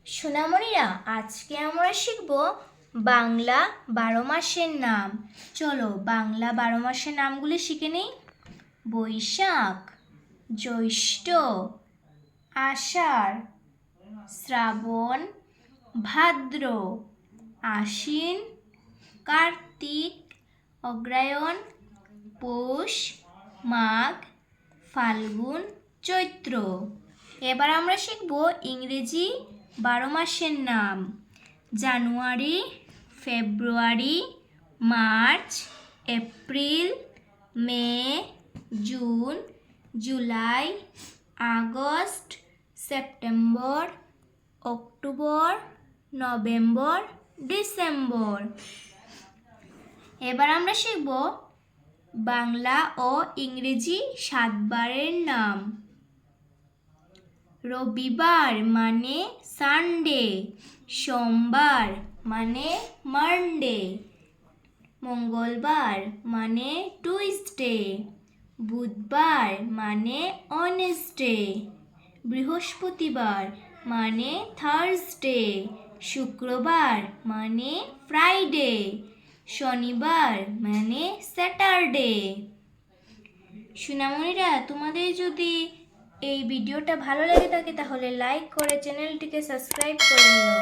সোনামণিরা, আজকে আমরা শিখব বাংলা 12 মাসের নাম। চলো বাংলা 12 মাসের নামগুলি শিখে নিই। বৈশাখ, জ্যৈষ্ঠ, আষাঢ়, শ্রাবণ, ভাদ্র, আশ্বিন, কার্তিক, অগ্রহায়ণ, পৌষ, মাঘ, ফাল্গুন, চৈত্র। এবার আমরা শিখব ইংরেজি 12 মাসের নাম। January, February, March, April, May, June, July, August, September, October, November, December. এবার আমরা শিখব বাংলা ও ইংরেজি 7 বারের নাম। রবিবার মানে সানডে, সোমবার মানে মানডে, মঙ্গলবার মানে টুইসডে, বুধবার মানে ওয়েডনেসডে, বৃহস্পতিবার মানে থার্সডে, শুক্রবার মানে ফ্রাইডে, শনিবার মানে স্যাটারডে। সোনামণিরা, তোমাদের যদি এই ভিডিওটা ভালো লেগে থাকে তাহলে লাইক করে চ্যানেলটিকে সাবস্ক্রাইব করে নিও।